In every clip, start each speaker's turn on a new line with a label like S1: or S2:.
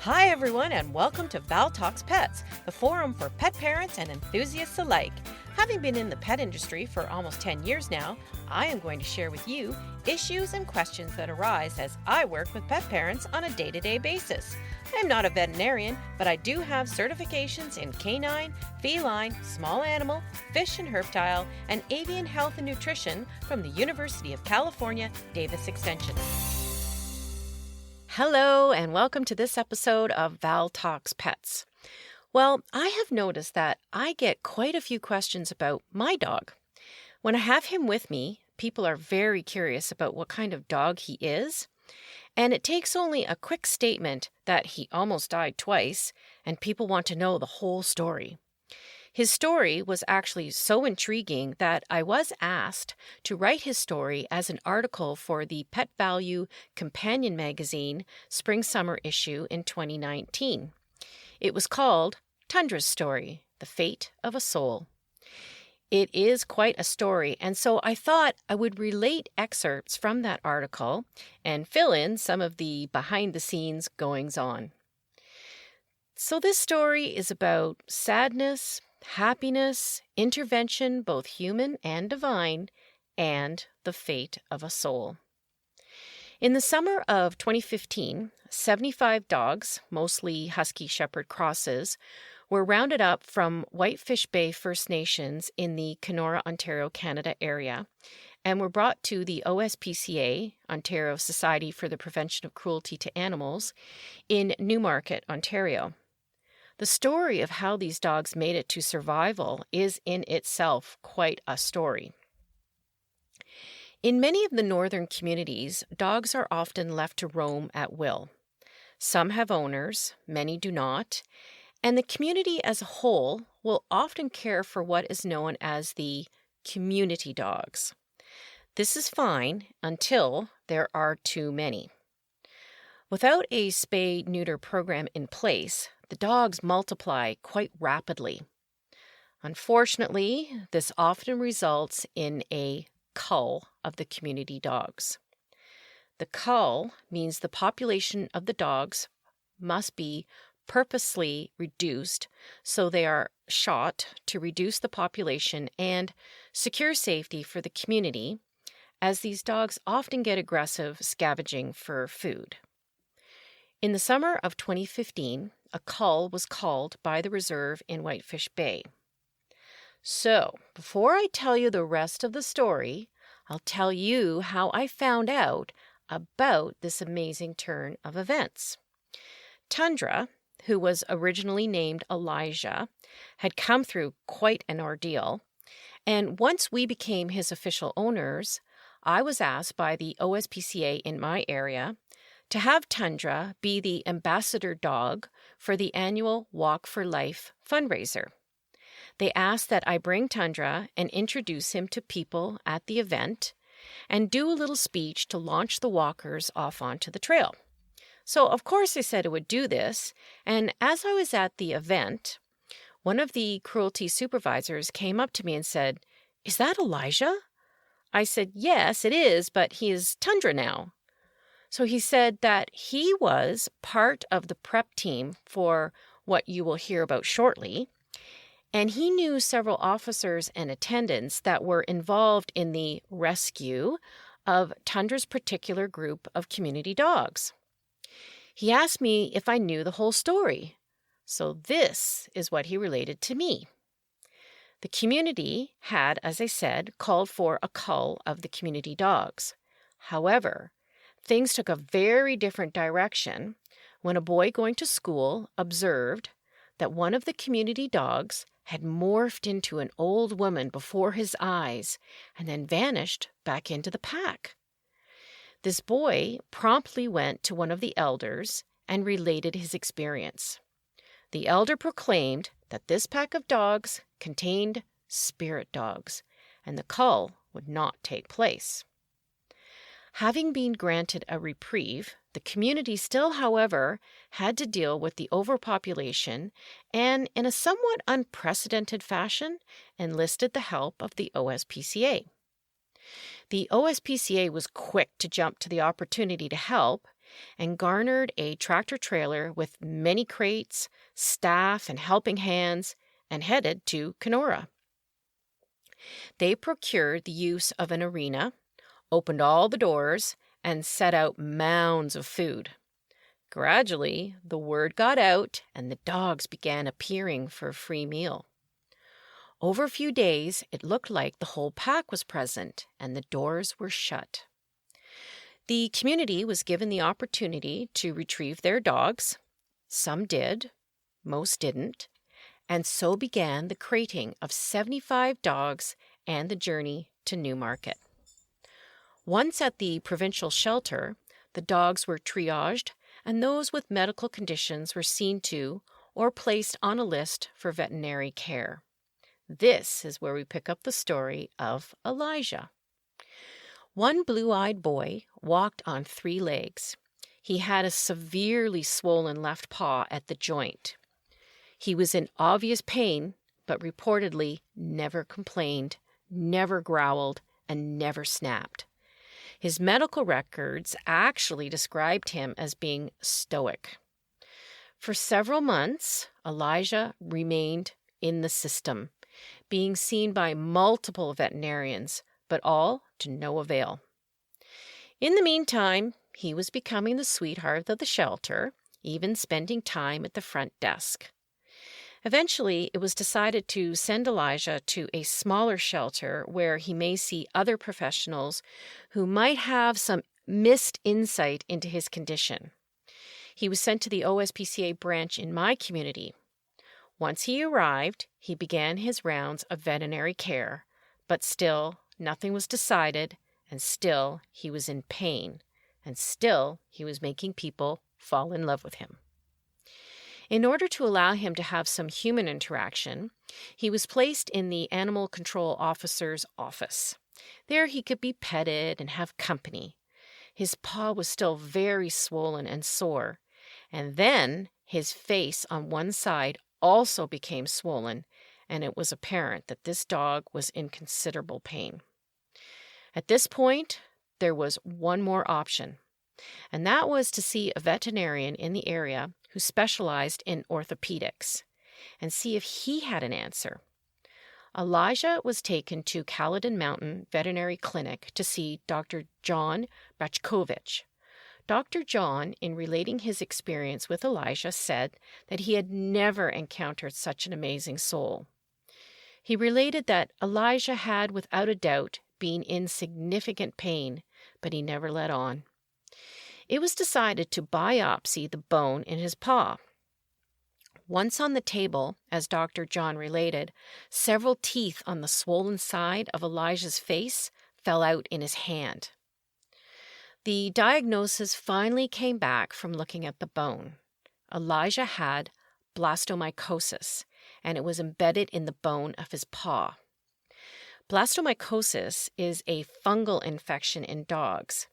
S1: Hi, everyone, and welcome to Val Talks Pets, the forum for pet parents and enthusiasts alike. Having been in the pet industry for almost 10 years now, I am going to share with you issues and questions that arise as I work with pet parents on a day-to-day basis. I am not a veterinarian, but I do have certifications in canine, feline, small animal, fish and herptile, and avian health and nutrition from the University of California, Davis Extension. Hello, and welcome to this episode of Val Talks Pets. Well, I have noticed that I get quite a few questions about my dog. When I have him with me, people are very curious about what kind of dog he is, and it takes only a quick statement that he almost died twice, and people want to know the whole story. His story was actually so intriguing that I was asked to write his story as an article for the Pet Value Companion magazine spring-summer issue in 2019. It was called Tundra's Story, The Fate of a Soul. It is quite a story, and so I thought I would relate excerpts from that article and fill in some of the behind-the-scenes goings-on. So this story is about sadness, happiness, intervention, both human and divine, and the fate of a soul. In the summer of 2015, 75 dogs, mostly Husky Shepherd crosses, were rounded up from Whitefish Bay First Nations in the Kenora, Ontario, Canada area and were brought to the OSPCA, Ontario Society for the Prevention of Cruelty to Animals, in Newmarket, Ontario. The story of how these dogs made it to survival is in itself quite a story. In many of the northern communities, dogs are often left to roam at will. Some have owners, many do not, and the community as a whole will often care for what is known as the community dogs. This is fine until there are too many. Without a spay-neuter program in place, the dogs multiply quite rapidly. Unfortunately, this often results in a cull of the community dogs. The cull means the population of the dogs must be purposely reduced, so they are shot to reduce the population and secure safety for the community, as these dogs often get aggressive scavenging for food. In the summer of 2015, a cull was called by the reserve in Whitefish Bay. So, before I tell you the rest of the story, I'll tell you how I found out about this amazing turn of events. Tundra, who was originally named Elijah, had come through quite an ordeal, and once we became his official owners, I was asked by the OSPCA in my area to have Tundra be the ambassador dog for the annual Walk for Life fundraiser. They asked that I bring Tundra and introduce him to people at the event and do a little speech to launch the walkers off onto the trail. So, of course, I said I would do this, and as I was at the event, one of the cruelty supervisors came up to me and said, "Is that Elijah?" I said, "Yes, it is, but he is Tundra now." So he said that he was part of the prep team for what you will hear about shortly, and he knew several officers and attendants that were involved in the rescue of Tundra's particular group of community dogs. He asked me if I knew the whole story, so this is what he related to me. The community had, as I said, called for a cull of the community dogs. However, things took a very different direction when a boy going to school observed that one of the community dogs had morphed into an old woman before his eyes and then vanished back into the pack. This boy promptly went to one of the elders and related his experience. The elder proclaimed that this pack of dogs contained spirit dogs, and the cull would not take place. Having been granted a reprieve, the community still, however, had to deal with the overpopulation and, in a somewhat unprecedented fashion, enlisted the help of the OSPCA. The OSPCA was quick to jump to the opportunity to help and garnered a tractor-trailer with many crates, staff, and helping hands, and headed to Kenora. They procured the use of an arena, opened all the doors, and set out mounds of food. Gradually, the word got out, and the dogs began appearing for a free meal. Over a few days, it looked like the whole pack was present, and the doors were shut. The community was given the opportunity to retrieve their dogs. Some did, most didn't, and so began the crating of 75 dogs and the journey to Newmarket. Once at the provincial shelter, the dogs were triaged, and those with medical conditions were seen to or placed on a list for veterinary care. This is where we pick up the story of Elijah. One blue-eyed boy walked on 3 legs. He had a severely swollen left paw at the joint. He was in obvious pain, but reportedly never complained, never growled, and never snapped. His medical records actually described him as being stoic. For several months, Elijah remained in the system, being seen by multiple veterinarians, but all to no avail. In the meantime, he was becoming the sweetheart of the shelter, even spending time at the front desk. Eventually, it was decided to send Elijah to a smaller shelter where he may see other professionals who might have some missed insight into his condition. He was sent to the OSPCA branch in my community. Once he arrived, he began his rounds of veterinary care, but still nothing was decided, and still he was in pain, and still he was making people fall in love with him. In order to allow him to have some human interaction, he was placed in the animal control officer's office. There he could be petted and have company. His paw was still very swollen and sore, and then his face on one side also became swollen, and it was apparent that this dog was in considerable pain. At this point, there was one more option, and that was to see a veterinarian in the area who specialized in orthopedics, and see if he had an answer. Elijah was taken to Caledon Mountain Veterinary Clinic to see Dr. John Brachkovich. Dr. John, in relating his experience with Elijah, said that he had never encountered such an amazing soul. He related that Elijah had, without a doubt, been in significant pain, but he never let on. It was decided to biopsy the bone in his paw. Once on the table, as Dr. John related, several teeth on the swollen side of Elijah's face fell out in his hand. The diagnosis finally came back from looking at the bone. Elijah had blastomycosis, and it was embedded in the bone of his paw. Blastomycosis is a fungal infection in dogs.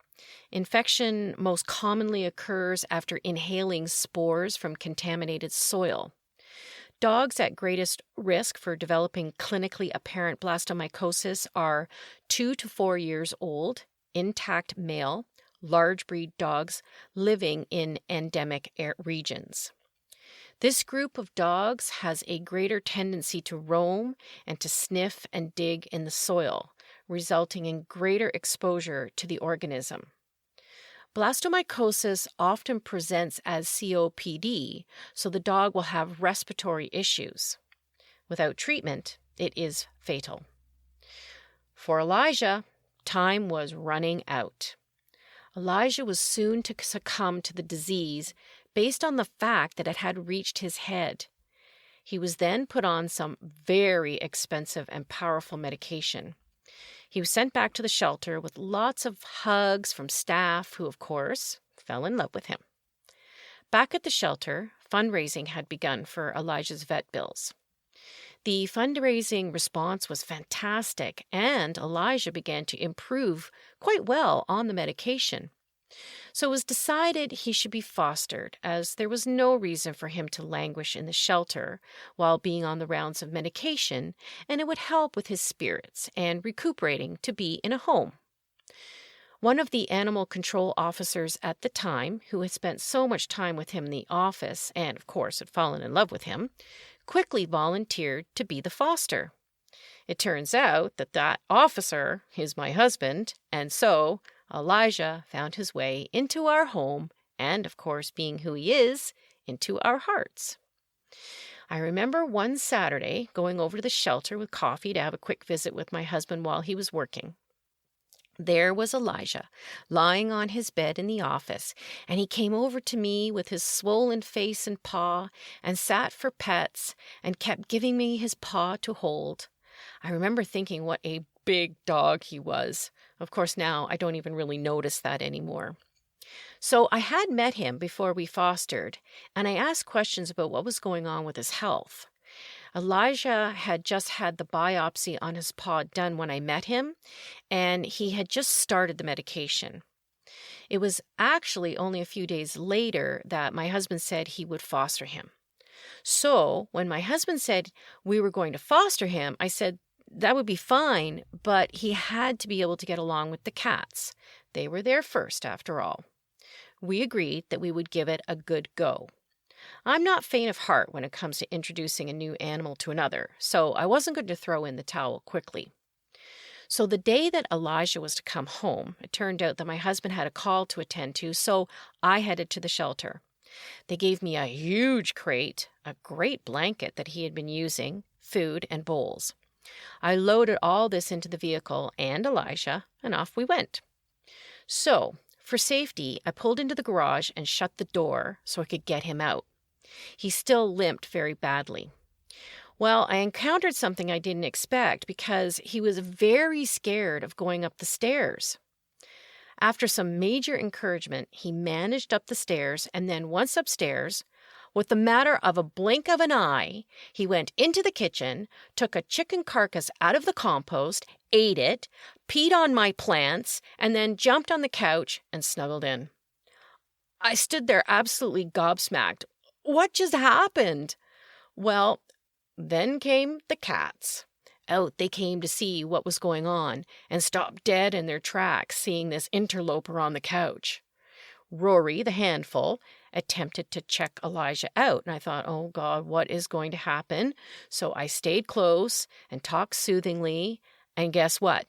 S1: Infection most commonly occurs after inhaling spores from contaminated soil. Dogs at greatest risk for developing clinically apparent blastomycosis are 2 to 4 years old, intact male, large breed dogs living in endemic regions. This group of dogs has a greater tendency to roam and to sniff and dig in the soil, resulting in greater exposure to the organism. Blastomycosis often presents as COPD, so the dog will have respiratory issues. Without treatment, it is fatal. For Elijah, time was running out. Elijah was soon to succumb to the disease based on the fact that it had reached his head. He was then put on some very expensive and powerful medication. He was sent back to the shelter with lots of hugs from staff who, of course, fell in love with him. Back at the shelter, fundraising had begun for Elijah's vet bills. The fundraising response was fantastic, and Elijah began to improve quite well on the medication. So it was decided he should be fostered, as there was no reason for him to languish in the shelter while being on the rounds of medication, and it would help with his spirits and recuperating to be in a home. One of the animal control officers at the time, who had spent so much time with him in the office and, of course, had fallen in love with him, quickly volunteered to be the foster. It turns out that that officer is my husband, and so Elijah found his way into our home and, of course, being who he is, into our hearts. I remember one Saturday going over to the shelter with coffee to have a quick visit with my husband while he was working. There was Elijah, lying on his bed in the office, and he came over to me with his swollen face and paw and sat for pets and kept giving me his paw to hold. I remember thinking what a big dog he was. Of course, now I don't even really notice that anymore. So I had met him before we fostered, and I asked questions about what was going on with his health. Elijah had just had the biopsy on his paw done when I met him, and he had just started the medication. It was actually only a few days later that my husband said he would foster him. So when my husband said we were going to foster him, I said that would be fine, but he had to be able to get along with the cats. They were there first, after all. We agreed that we would give it a good go. I'm not faint of heart when it comes to introducing a new animal to another, so I wasn't going to throw in the towel quickly. So the day that Elijah was to come home, it turned out that my husband had a call to attend to, so I headed to the shelter. They gave me a huge crate, a great blanket that he had been using, food, and bowls. I loaded all this into the vehicle and Elijah, and off we went. So, for safety, I pulled into the garage and shut the door so I could get him out. He still limped very badly. Well, I encountered something I didn't expect because he was very scared of going up the stairs. After some major encouragement, he managed up the stairs, and then once upstairs, with the matter of a blink of an eye, he went into the kitchen, took a chicken carcass out of the compost, ate it, peed on my plants, and then jumped on the couch and snuggled in. I stood there absolutely gobsmacked. What just happened? Well, then came the cats. Out they came to see what was going on and stopped dead in their tracks seeing this interloper on the couch. Rory, the handful, attempted to check Elijah out, and I thought, oh God, what is going to happen? So I stayed close and talked soothingly, and guess what?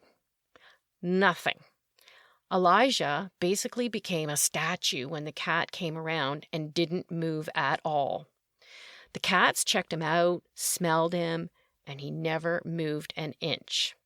S1: Nothing. Elijah basically became a statue when the cat came around and didn't move at all. The cats checked him out, smelled him, and he never moved an inch.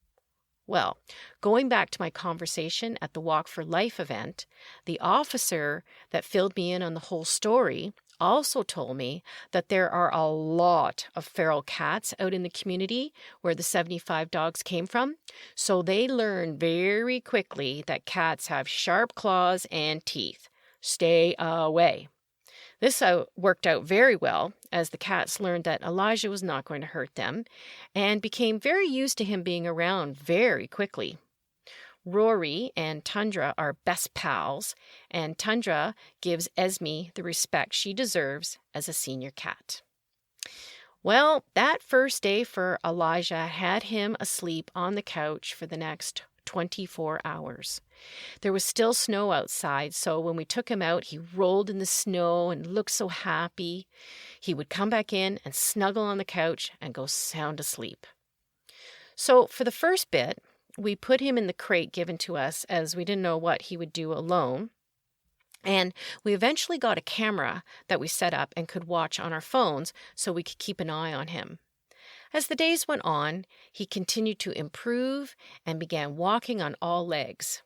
S1: Well, going back to my conversation at the Walk for Life event, the officer that filled me in on the whole story also told me that there are a lot of feral cats out in the community where the 75 dogs came from, so they learned very quickly that cats have sharp claws and teeth. Stay away. This worked out very well, as the cats learned that Elijah was not going to hurt them, and became very used to him being around very quickly. Rory and Tundra are best pals, and Tundra gives Esme the respect she deserves as a senior cat. Well, that first day for Elijah had him asleep on the couch for the next 24 hours. There was still snow outside, so when we took him out, he rolled in the snow and looked so happy. He would come back in and snuggle on the couch and go sound asleep. So for the first bit, we put him in the crate given to us as we didn't know what he would do alone. And we eventually got a camera that we set up and could watch on our phones so we could keep an eye on him. As the days went on, he continued to improve and began walking on all legs.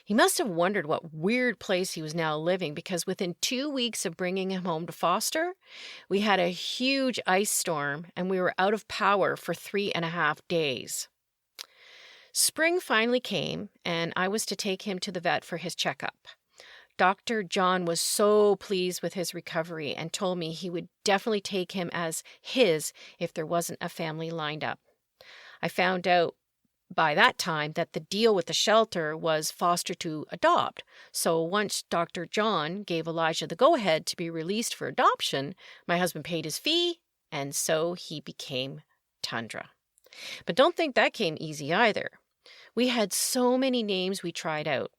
S1: He must have wondered what weird place he was now living, because within 2 weeks of bringing him home to foster, we had a huge ice storm and we were out of power for 3.5 days. Spring finally came, and I was to take him to the vet for his checkup. Dr. John was so pleased with his recovery and told me he would definitely take him as his if there wasn't a family lined up. I found out by that time that the deal with the shelter was foster to adopt. So once Dr. John gave Elijah the go-ahead to be released for adoption, my husband paid his fee, and so he became Tundra. But don't think that came easy either. We had so many names we tried out.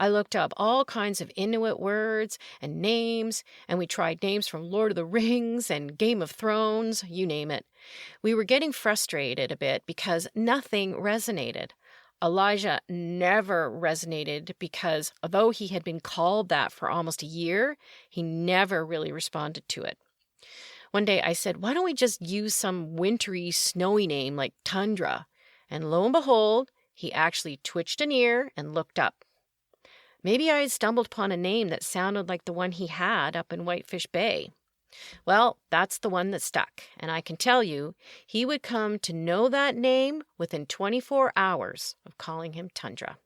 S1: I looked up all kinds of Inuit words and names, and we tried names from Lord of the Rings and Game of Thrones, you name it. We were getting frustrated a bit because nothing resonated. Elijah never resonated because although he had been called that for almost a year, he never really responded to it. One day I said, why don't we just use some wintry, snowy name like Tundra? And lo and behold, he actually twitched an ear and looked up. Maybe I had stumbled upon a name that sounded like the one he had up in Whitefish Bay. Well, that's the one that stuck, and I can tell you, he would come to know that name within 24 hours of calling him Tundra.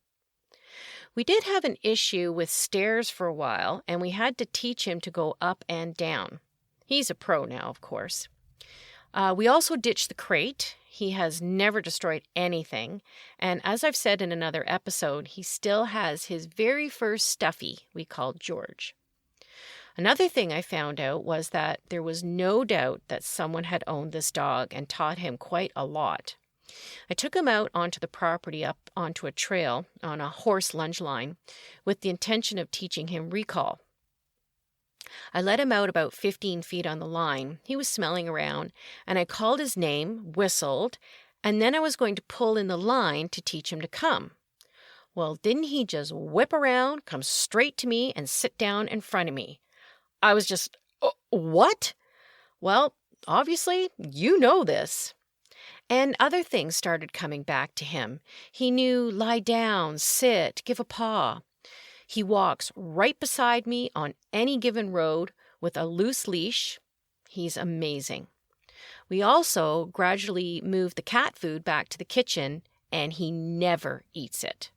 S1: We did have an issue with stairs for a while, and we had to teach him to go up and down. He's a pro now, of course. We also ditched the crate. He has never destroyed anything. And as I've said in another episode, he still has his very first stuffy we called George. Another thing I found out was that there was no doubt that someone had owned this dog and taught him quite a lot. I took him out onto the property up onto a trail on a horse lunge line with the intention of teaching him recall. I let him out about 15 feet on the line. He was smelling around, and I called his name, whistled, and then I was going to pull in the line to teach him to come. Well, didn't he just whip around, come straight to me, and sit down in front of me? I was just, what? Well, obviously, you know this. And other things started coming back to him. He knew lie down, sit, give a paw. He walks right beside me on any given road with a loose leash. He's amazing. We also gradually moved the cat food back to the kitchen, and he never eats it.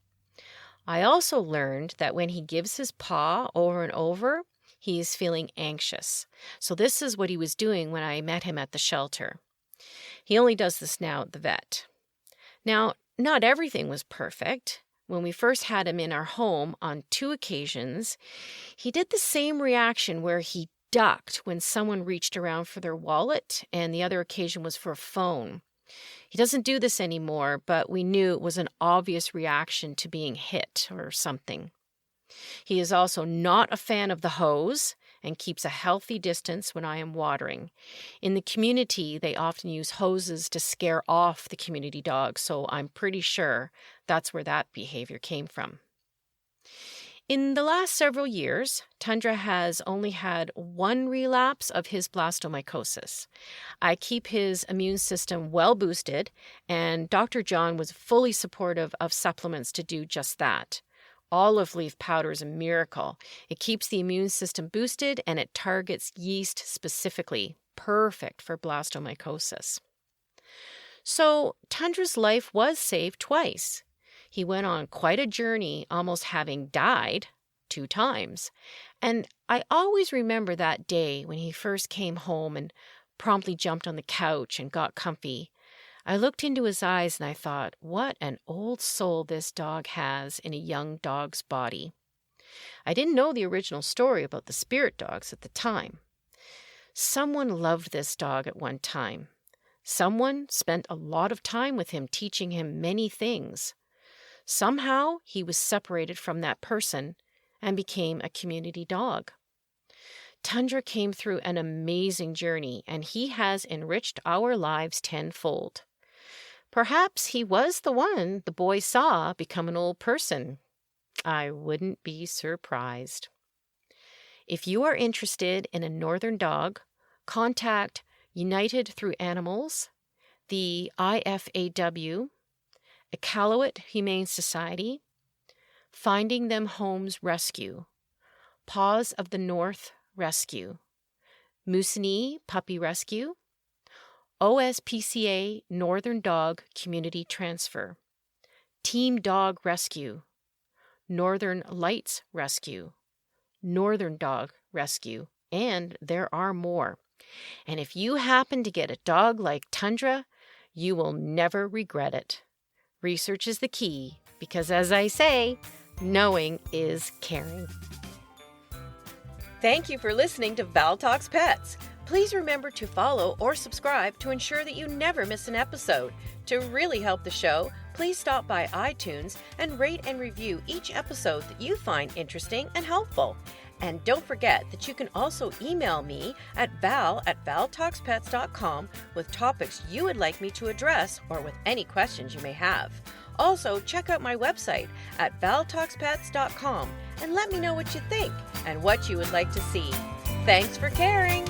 S1: I also learned that when he gives his paw over and over, he is feeling anxious. So this is what he was doing when I met him at the shelter. He only does this now at the vet. Now, not everything was perfect. When we first had him in our home on 2 occasions, he did the same reaction where he ducked when someone reached around for their wallet, and the other occasion was for a phone. He doesn't do this anymore, but we knew it was an obvious reaction to being hit or something. He is also not a fan of the hose and keeps a healthy distance when I am watering. In the community, they often use hoses to scare off the community dogs, so I'm pretty sure that's where that behavior came from. In the last several years, Tundra has only had 1 relapse of his blastomycosis. I keep his immune system well boosted, and Dr. John was fully supportive of supplements to do just that. Olive leaf powder is a miracle. It keeps the immune system boosted and it targets yeast specifically. Perfect for blastomycosis. So Tundra's life was saved twice. He went on quite a journey, almost having died 2 times. And I always remember that day when he first came home and promptly jumped on the couch and got comfy. I looked into his eyes and I thought, what an old soul this dog has in a young dog's body. I didn't know the original story about the spirit dogs at the time. Someone loved this dog at one time. Someone spent a lot of time with him, teaching him many things. Somehow he was separated from that person and became a community dog. Tundra came through an amazing journey, and he has enriched our lives tenfold. Perhaps he was the one the boy saw become an old person. I wouldn't be surprised. If you are interested in a northern dog, contact United Through Animals, the IFAW, Iqaluit Humane Society, Finding Them Homes Rescue, Paws of the North Rescue, Moosonee Puppy Rescue, OSPCA Northern Dog Community Transfer, Team Dog Rescue, Northern Lights Rescue, Northern Dog Rescue, and there are more. And if you happen to get a dog like Tundra, you will never regret it. Research is the key because, as I say, knowing is caring. Thank you for listening to Val Talks Pets. Please remember to follow or subscribe to ensure that you never miss an episode. To really help the show, please stop by iTunes and rate and review each episode that you find interesting and helpful. And don't forget that you can also email me at val@valtalkspets.com with topics you would like me to address or with any questions you may have. Also, check out my website at valtalkspets.com and let me know what you think and what you would like to see. Thanks for caring!